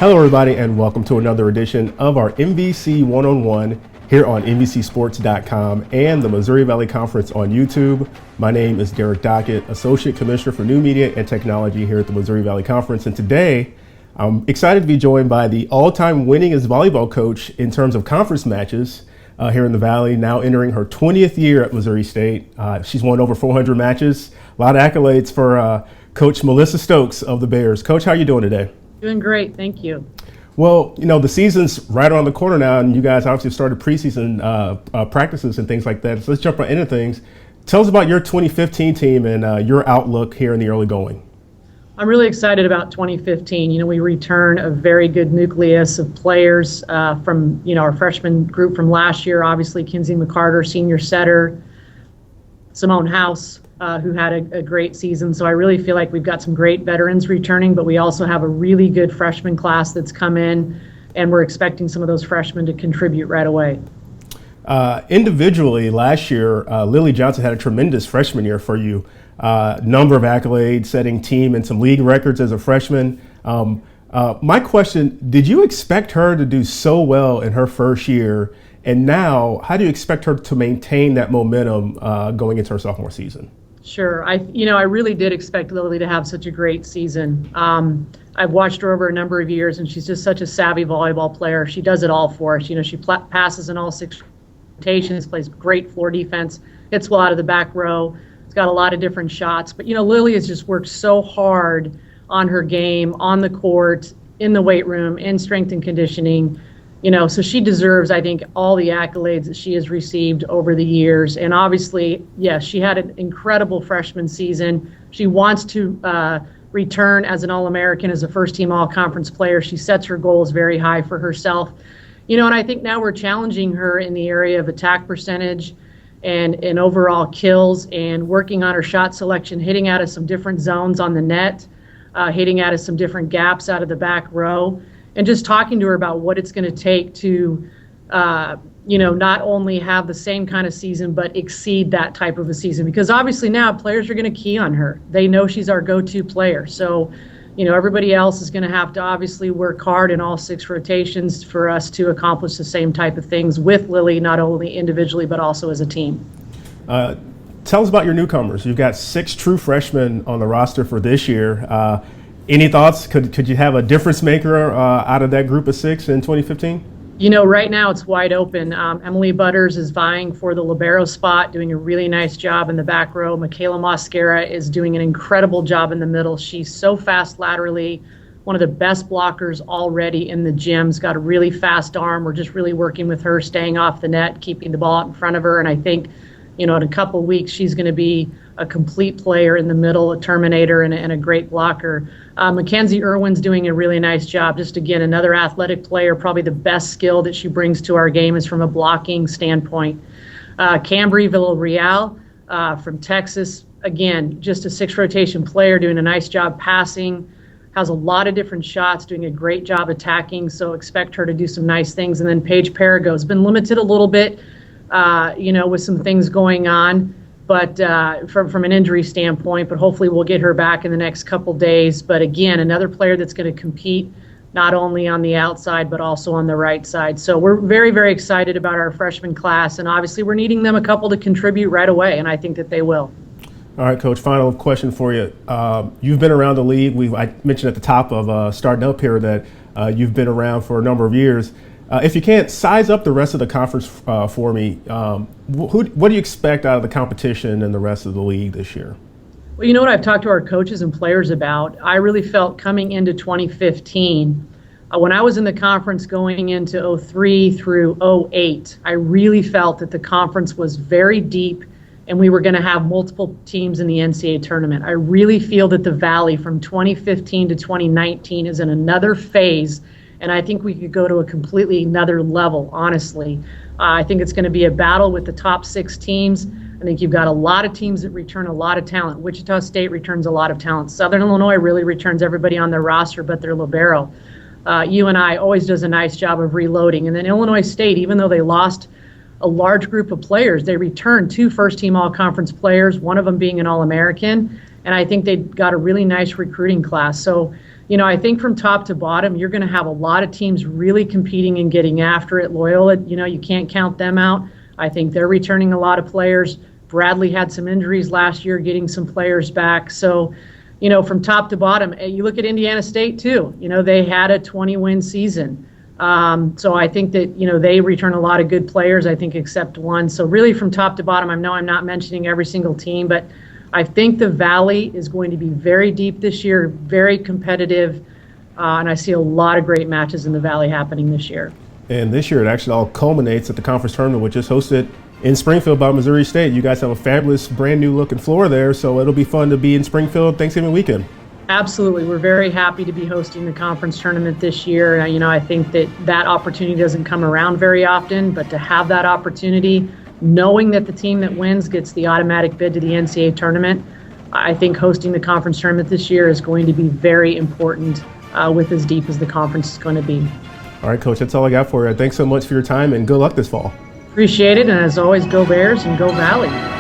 Hello, everybody, and welcome to another edition of our MVC One-on-One here on MVCSports.com and the Missouri Valley Conference on YouTube. My name is Derek Dockett, Associate Commissioner for New Media and Technology here at the Missouri Valley Conference. And today, I'm excited to be joined by the all-time winningest volleyball coach in terms of conference matches here in the Valley, now entering her 20th year at Missouri State. She's won over 400 matches. A lot of accolades for Coach Melissa Stokes of the Bears. Coach, how are you doing today? Doing great, thank you. Well, you know, the season's right around the corner now, and you guys obviously started preseason practices and things like that. So let's jump right into things. Tell us about your 2015 team and your outlook here in the early going. I'm really excited about 2015. You know, we return a very good nucleus of players from, our freshman group from last year. Obviously, Kinsey McCarter, senior setter, Simone House, who had a great season. So I really feel like we've got some great veterans returning, but we also have a really good freshman class that's come in, and we're expecting some of those freshmen to contribute right away. Individually, last year, Lily Johnson had a tremendous freshman year for you. Number of accolades, setting team and some league records as a freshman. My question, did you expect her to do so well in her first year? And now, how do you expect her to maintain that momentum going into her sophomore season? Sure. I really did expect Lily to have such a great season. I've watched her over a number of years, and she's just such a savvy volleyball player. She does it all for us. You know, she passes in all 6 rotations, plays great floor defense, hits well out of the back row. It's got a lot of different shots. But, Lily has just worked so hard on her game, on the court, in the weight room, in strength and conditioning. So she deserves, I think, all the accolades that she has received over the years. And obviously, yes, she had an incredible freshman season. She wants to return as an All-American, as a first-team All-Conference player. She sets her goals very high for herself. And I think now we're challenging her in the area of attack percentage and overall kills, and working on her shot selection, hitting out of some different zones on the net, hitting out of some different gaps out of the back row. And just talking to her about what it's going to take to, not only have the same kind of season, but exceed that type of a season. Because obviously now players are going to key on her. They know she's our go-to player. So, everybody else is going to have to obviously work hard in all 6 rotations for us to accomplish the same type of things with Lily, not only individually, but also as a team. Tell us about your newcomers. You've got 6 true freshmen on the roster for this year. Any thoughts? Could you have a difference maker out of that group of 6 in 2015? Right now it's wide open. Emily Butters is vying for the libero spot, doing a really nice job in the back row. Michaela Mosquera is doing an incredible job in the middle. She's so fast laterally, one of the best blockers already in the gym's got a really fast arm. We're just really working with her, staying off the net, keeping the ball out in front of her. And I think, in a couple of weeks, she's going to be a complete player in the middle, a terminator, and a great blocker. Mackenzie Irwin's doing a really nice job. Just, again, another athletic player. Probably the best skill that she brings to our game is from a blocking standpoint. Cambry Villarreal from Texas, again, just a 6-rotation player, doing a nice job passing, has a lot of different shots, doing a great job attacking, so expect her to do some nice things. And then Paige Perigo's been limited a little bit, with some things going on, but from an injury standpoint, but hopefully we'll get her back in the next couple days. But again, another player that's going to compete not only on the outside, but also on the right side. So we're very, very excited about our freshman class, and obviously we're needing them a couple to contribute right away, and I think that they will. All right, Coach, final question for you. You've been around the league. I mentioned at the top of starting up here that you've been around for a number of years. If you can't size up the rest of the conference for me, what do you expect out of the competition and the rest of the league this year? Well, you know what I've talked to our coaches and players about? I really felt coming into 2015, when I was in the conference going into 03 through 08, I really felt that the conference was very deep and we were going to have multiple teams in the NCAA tournament. I really feel that the Valley from 2015 to 2019 is in another phase. And I think we could go to a completely another level, honestly. I think it's going to be a battle with the top 6 teams. I think you've got a lot of teams that return a lot of talent. Wichita State returns a lot of talent. Southern Illinois really returns everybody on their roster but their libero. UNI always does a nice job of reloading. And then Illinois State, even though they lost a large group of players, they returned 2 first-team all-conference players, one of them being an All-American. And I think they got a really nice recruiting class. So, I think from top to bottom, you're going to have a lot of teams really competing and getting after it. Loyola, you can't count them out. I think they're returning a lot of players. Bradley had some injuries last year, getting some players back. So, from top to bottom, you look at Indiana State too. They had a 20-win season. So I think that, they return a lot of good players, I think, except one. So really from top to bottom, I know I'm not mentioning every single team, but I think the Valley is going to be very deep this year, very competitive, and I see a lot of great matches in the Valley happening this year. And this year it actually all culminates at the conference tournament, which is hosted in Springfield by Missouri State. You guys have a fabulous brand new looking floor there, so it'll be fun to be in Springfield Thanksgiving weekend. Absolutely. We're very happy to be hosting the conference tournament this year. I think that opportunity doesn't come around very often, but to have that opportunity, knowing that the team that wins gets the automatic bid to the NCAA tournament, I think hosting the conference tournament this year is going to be very important with as deep as the conference is going to be. All right, Coach, that's all I got for you. Thanks so much for your time and good luck this fall. Appreciate it. And as always, go Bears and go Valley.